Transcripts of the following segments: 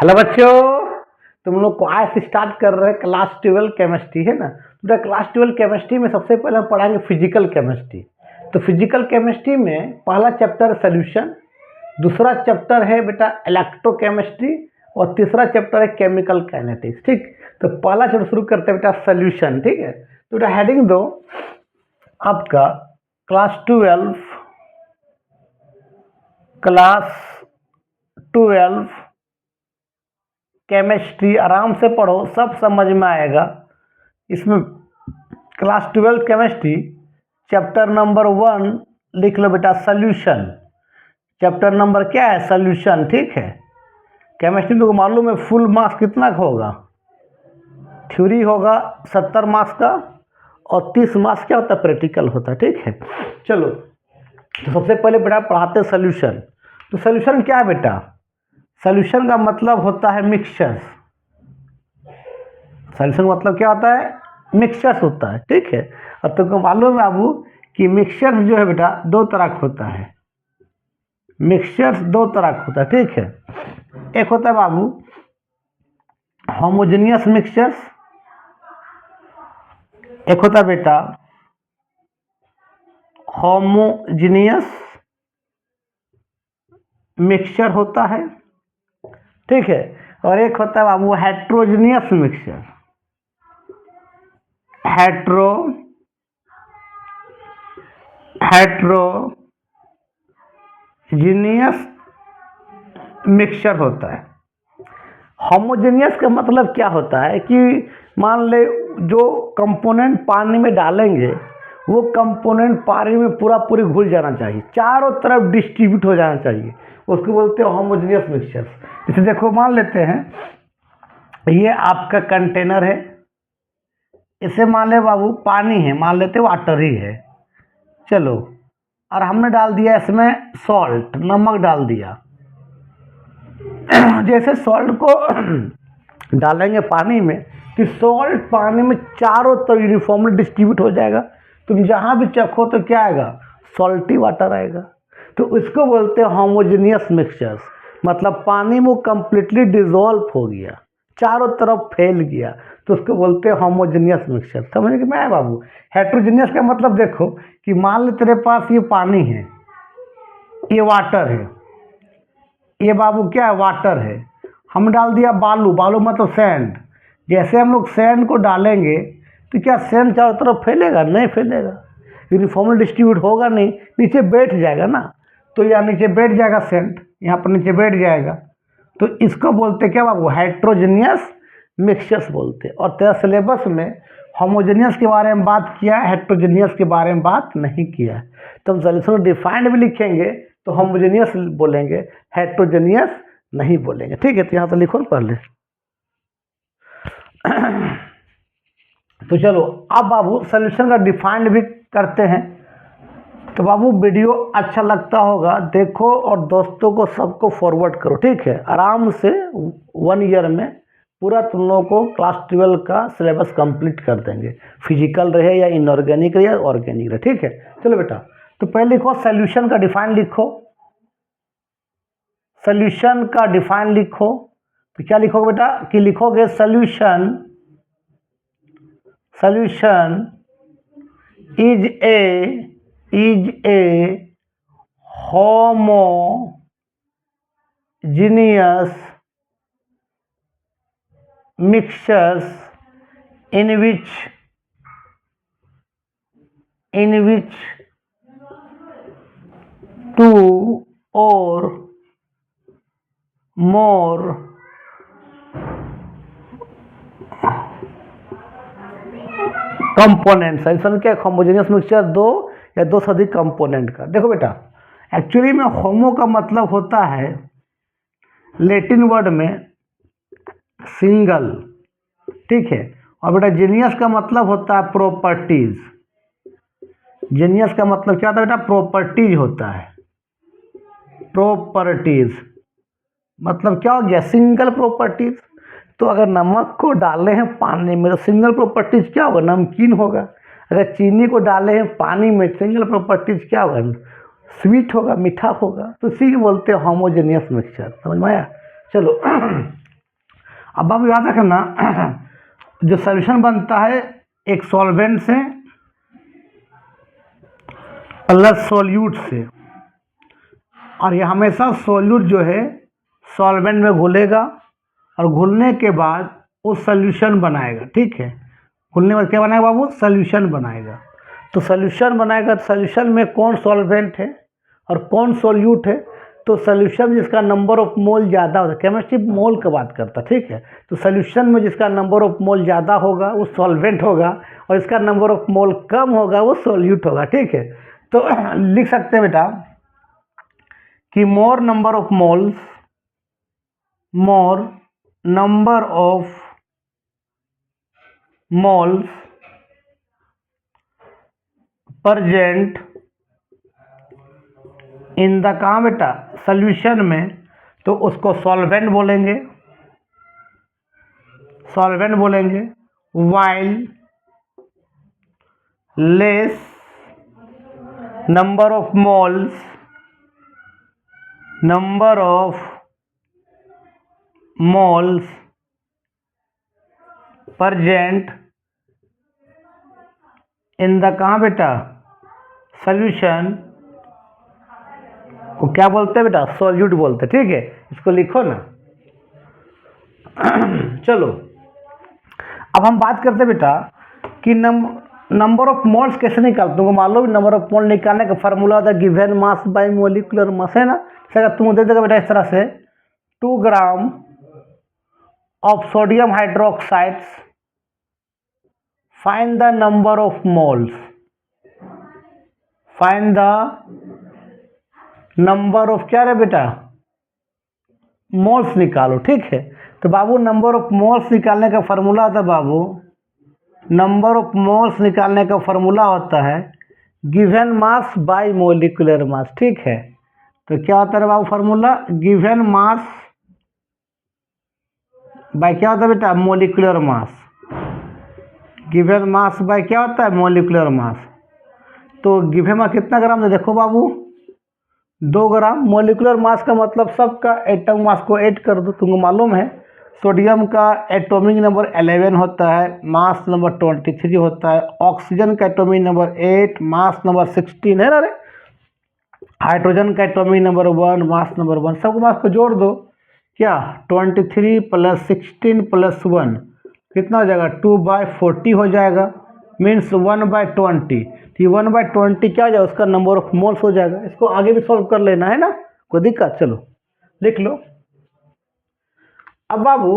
Hello बच्चों, तुम लोग को आज से स्टार्ट कर रहे हैं क्लास 12 केमिस्ट्री, है ना। तो क्लास 12 केमिस्ट्री में सबसे पहले हम पढ़ाएंगे फिजिकल केमिस्ट्री। तो फिजिकल केमिस्ट्री में पहला चैप्टर सोल्यूशन, दूसरा चैप्टर है बेटा इलेक्ट्रोकेमिस्ट्री और तीसरा चैप्टर है केमिकल काइनेटिक्स। ठीक, तो पहला चैप्टर शुरू करते हैं बेटा सोल्यूशन। ठीक है, तो बेटा हेडिंग दो आपका क्लास 12 केमिस्ट्री। आराम से पढ़ो, सब समझ में आएगा। इसमें क्लास 12 केमिस्ट्री चैप्टर नंबर 1 लिख लो बेटा सोल्यूशन। चैप्टर नंबर क्या है? सोल्यूशन। ठीक है, केमिस्ट्री तो मालूम है फुल मार्क्स कितना का होगा? थ्योरी होगा 70 मार्क्स का और 30 मार्क्स क्या होता है? प्रैक्टिकल होता है। ठीक है, चलो तो सबसे पहले बेटा पढ़ाते सोल्यूशन। तो सोल्यूशन क्या है बेटा? सोल्यूशन का मतलब होता है मिक्सचर्स। सोल्यूशन का मतलब क्या होता है? मिक्सचर्स होता है। ठीक है, और तुमको मालूम है बाबू कि मिक्सचर्स जो है बेटा दो तरह का होता है। मिक्सचर्स दो तरह का होता है। ठीक है, एक होता है बाबू होमोजेनियस मिक्सचर्स, एक होता है बेटा होमोजेनियस मिक्सचर होता है। ठीक है, और एक होता है बाबू हेट्रोजेनियस मिक्सचर। हेट्रोजीनियस मिक्सचर होता है। होमोजेनियस का मतलब क्या होता है कि मान ले जो कंपोनेंट पानी में डालेंगे वो कंपोनेंट पानी में पूरी घुल जाना चाहिए, चारों तरफ डिस्ट्रीब्यूट हो जाना चाहिए, उसको बोलते हैं होमोजेनियस मिक्सचर। जैसे देखो, मान लेते हैं ये आपका कंटेनर है, इसे मान ले बाबू पानी है, मान लेते वाटर ही है। चलो, और हमने डाल दिया इसमें सॉल्ट, नमक डाल दिया। जैसे सॉल्ट को डालेंगे पानी में तो सॉल्ट पानी में चारों तरफ यूनिफॉर्मली डिस्ट्रीब्यूट हो जाएगा। तुम जहाँ भी चखो तो क्या आएगा? सॉल्टी वाटर आएगा। तो इसको बोलते हैं होमोजेनियस मिक्सचर्स। मतलब पानी में कंप्लीटली डिजोल्व हो गया, चारों तरफ फैल गया, तो उसको बोलते हैं होमोजेनियस मिक्सचर। समझ में आया बाबू? हेट्रोजेनियस का मतलब देखो कि मान ले तेरे पास ये पानी है, ये वाटर है, ये बाबू क्या है? वाटर है। हम डाल दिया बालू, बालू मतलब सैंड। जैसे हम लोग सैंड को डालेंगे तो क्या सैंड चारों तरफ फैलेगा? नहीं फैलेगा, यूनिफॉर्मली डिस्ट्रीब्यूट होगा नहीं, नीचे बैठ जाएगा ना। तो यहाँ नीचे बैठ जाएगा सैंड, यहाँ पर नीचे बैठ जाएगा। तो इसको बोलते क्या बाबू? हेट्रोजेनियस मिक्सचर्स बोलते। और तेरा सिलेबस में होमोजेनियस के बारे में बात किया है, हेट्रोजेनियस के बारे में बात नहीं किया है। तो हम सोल्यूशन डिफाइंड भी लिखेंगे तो होमोजेनियस बोलेंगे, हेट्रोजेनियस नहीं बोलेंगे। ठीक है, तो यहाँ तो लिखो ना पहले। तो चलो अब बाबू सोल्यूशन का डिफाइंड भी करते हैं। तो बाबू वीडियो अच्छा लगता होगा देखो और दोस्तों को सबको फॉरवर्ड करो। ठीक है, आराम से 1 ईयर में पूरा तुम लोगों को क्लास 12 का सिलेबस कंप्लीट कर देंगे, फिजिकल रहे या इनऑर्गेनिक रहे या ऑर्गेनिक रहे। ठीक है, चलो बेटा, तो पहले लिखो सोल्यूशन का डिफाइन लिखो। सोल्यूशन का डिफाइन लिखो तो क्या लिखोगे बेटा? कि लिखोगे solution is a homogeneous mixtures in which two or more components. Solution क्या? होमोजेनियस मिक्सचर दो या दो से अधिक कंपोनेंट का। देखो बेटा, एक्चुअली में होमो का मतलब होता है लैटिन वर्ड में सिंगल। ठीक है, और बेटा जेनियस का मतलब होता है प्रॉपर्टीज। जेनियस का मतलब क्या होता है बेटा? प्रॉपर्टीज होता है। प्रॉपर्टीज मतलब क्या हो गया? Single properties. तो अगर नमक को डाले हैं पानी में तो सिंगल प्रॉपर्टीज क्या होगा? नमकीन होगा। अगर चीनी को डाले हैं पानी में सिंगल प्रॉपर्टीज क्या होगा? स्वीट होगा, मीठा होगा। तो इसी को बोलते हैं होमोजेनियस मिक्सचर। समझ में आया? चलो अब आप याद रखना जो सॉल्यूशन बनता है एक सॉल्वेंट से प्लस सॉल्यूट से, और ये हमेशा सॉल्यूट जो है सॉल्वेंट में घुलेगा और घुलने के बाद वो सॉल्यूशन बनाएगा। ठीक है, घुलने के बाद क्या बनाएगा बाबू? सॉल्यूशन बनाएगा। तो सॉल्यूशन बनाएगा, तो सॉल्यूशन में कौन सॉल्वेंट है और कौन सॉल्यूट है? तो सॉल्यूशन जिसका नंबर ऑफ मोल ज़्यादा होता है, केमिस्ट्री मोल की बात करता है। ठीक है, तो सॉल्यूशन में जिसका नंबर ऑफ मोल ज़्यादा होगा वो सॉल्वेंट होगा, और इसका नंबर ऑफ मोल कम होगा वो सॉल्यूट होगा। ठीक है, तो लिख सकते हैं बेटा कि मोर number of moles present in the कहाँ बेटा? सॉल्यूशन में, तो उसको सॉल्वेंट बोलेंगे, while less number of moles present in the कहाँ बेटा? सॉल्यूशन को क्या बोलते हैं बेटा? सॉल्यूट बोलते हैं। ठीक है, इसको लिखो ना। चलो अब हम बात करते हैं बेटा कि नंबर ऑफ मोल्स कैसे निकालते? तुमको मालूम है नंबर ऑफ मोल निकालने का फार्मूला होता है given mass by molecular mass, है ना? अगर तुम दे देगा बेटा इस तरह से 2 gram of sodium hydroxides, find the number of moles, find the number of क्या रे बेटा? मोल्स निकालो। ठीक है, तो बाबू नंबर ऑफ मोल्स निकालने का फार्मूला होता है बाबू, नंबर ऑफ मोल्स निकालने का फार्मूला होता है given mass by molecular mass. ठीक है, तो क्या होता है बाबू फार्मूला? गिवन मास बाय क्या होता है बेटा? Molecular mass. Given mass by क्या होता है? Molecular mass. तो गिवन मास कितना ग्राम है? देखो बाबू 2 ग्राम। मोलिकुलर मास का मतलब सबका एटम मास को ऐड कर दो। तुमको मालूम है सोडियम का एटॉमिक नंबर 11 होता है, मास नंबर 23 होता है। ऑक्सीजन का एटॉमिक नंबर 8, मास नंबर 16 है ना रे। हाइड्रोजन का एटॉमिक नंबर 1, मास नंबर 1। सबको मास को जोड़ दो, क्या 23 + 16 + 1 कितना हो जाएगा? 2/40 हो जाएगा, मीन्स 1/20। तो 1/20 क्या हो जाएगा? उसका नंबर ऑफ मोल्स हो जाएगा। इसको आगे भी सॉल्व कर लेना है ना, कोई दिक्कत? चलो लिख लो। अब बाबू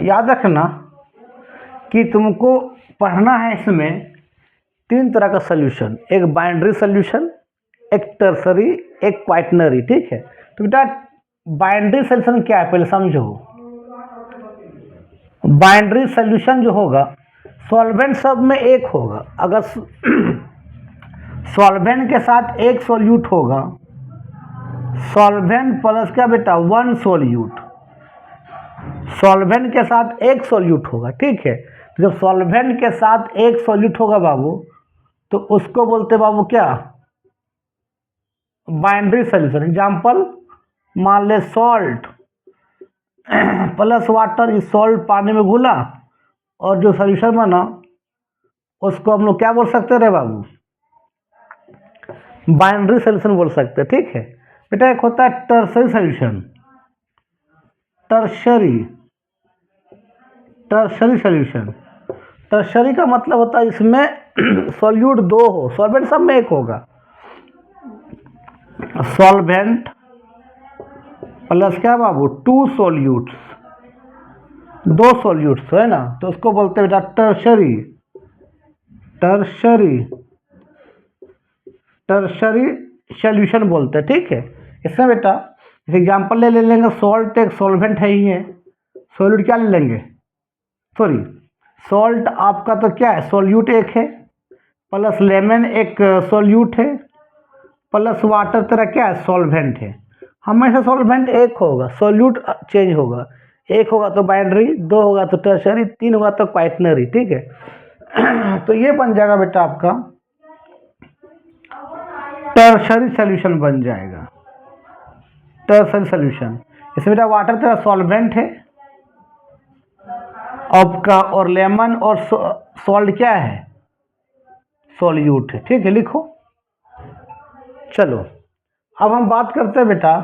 याद रखना कि तुमको पढ़ना है इसमें 3 तरह का सॉल्यूशन, एक बाइंड्री सॉल्यूशन, एक टर्सरी, एक क्वाaternary। ठीक है, तो बेटा बाइंड्री सॉल्यूशन क्या है पहले समझो। बाइंड्री सॉल्यूशन जो होगा सॉल्वेंट सब में एक होगा। अगर सॉल्वेंट के साथ एक सॉल्यूट होगा, सॉल्वेंट प्लस क्या बेटा? 1 सॉल्यूट, सॉल्वेंट के साथ एक सॉल्यूट होगा। ठीक है, तो जब सॉल्वेंट के साथ एक सॉल्यूट होगा बाबू, तो उसको बोलते बाबू क्या? Boundary solution. एग्जांपल मान ले सॉल्ट प्लस वाटर, इस सॉल्ट पानी में घुला और जो सॉल्यूशन बना उसको हम लोग क्या बोल सकते रे बाबू? बाइंड्री सॉल्यूशन बोल सकते हैं। ठीक है बेटा, एक होता है tertiary solution, tertiary solution. Tertiary का मतलब होता है इसमें सॉल्यूट 2 हो, सॉल्वेंट सब में एक होगा। सॉल्वेंट प्लस क्या बाबू? 2 सॉल्यूट्स, 2 सॉल्यूट्स है ना, तो उसको बोलते हैं बेटा टर्सरी सॉल्यूशन बोलते हैं। ठीक है, इसमें बेटा एग्जांपल ले लेंगे, सॉल्ट एक सॉल्वेंट है ही है, सॉल्यूट क्या ले लेंगे? सॉरी, सॉल्ट आपका तो क्या है? सॉल्यूट एक है, प्लस लेमन एक सॉल्यूट है, प्लस वाटर तेरा क्या है? सॉल्वेंट है। हमेशा सॉल्वेंट एक होगा, सॉल्यूट चेंज होगा। एक होगा तो बाइंड्री, 2 होगा तो टर्सरी, 3 होगा तो क्वाaternary। ठीक है, तो ये बन जाएगा बेटा आपका टर्सरी सॉल्यूशन बन जाएगा, टर्सरी सॉल्यूशन। इसमें बेटा वाटर तेरा सॉल्वेंट है, आपका, और लेमन और सॉल्ट क्या है, सॉल्यूट है। ठीक है, लिखो। चलो अब हम बात करते हैं बेटा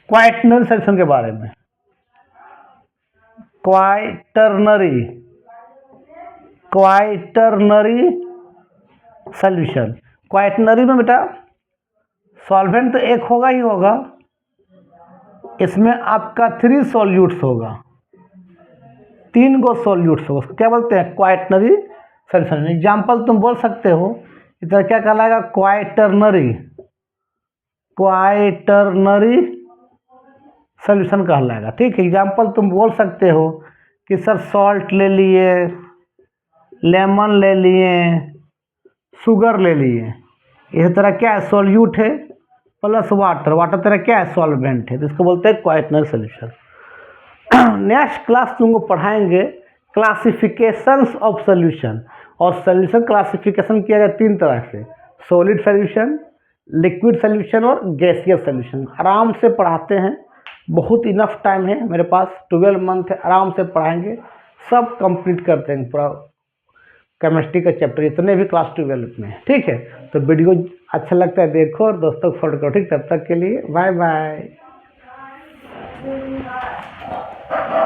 क्वाइटनरी सॉल्यूशन के बारे में। क्वाइटरनरी क्वाइटरनरी सॉल्यूशन। क्वाइटनरी में बेटा सॉल्वेंट तो एक होगा ही होगा, इसमें आपका 3 सॉल्यूट्स होगा, 3 गो सॉल्यूट्स होगा। क्या बोलते हैं, क्वाइटनरी सॉल्यूशन। एग्जाम्पल तुम बोल सकते हो, इधर क्या कहलाएगा, क्वाइटरनरी सॉल्यूशन कहलाएगा। ठीक है, एग्जाम्पल तुम बोल सकते हो कि सर सॉल्ट ले लिए, लेमन ले लिए, शुगर ले लिए, इस तरह क्या है, सॉल्यूट है प्लस वाटर, वाटर तरह क्या है, सॉल्वेंट है, तो इसको बोलते हैं क्वाइटनरी सॉल्यूशन। नेक्स्ट क्लास तुमको पढ़ाएंगे क्लासिफिकेशंस ऑफ सॉल्यूशन। और सॉल्यूशन क्लासिफिकेशन किया जाए 3 तरह से, सॉलिड सॉल्यूशन, लिक्विड सॉल्यूशन और गैसियस सॉल्यूशन। आराम से पढ़ाते हैं, बहुत इनफ टाइम है मेरे पास, 12 मंथ है, आराम से पढ़ाएंगे, सब कंप्लीट करते हैं पूरा केमिस्ट्री का चैप्टर, इतने भी क्लास 12 में। ठीक है, तो वीडियो अच्छा लगता है देखो और दोस्तों को फॉलो करो। ठीक, तब तक के लिए बाय बाय।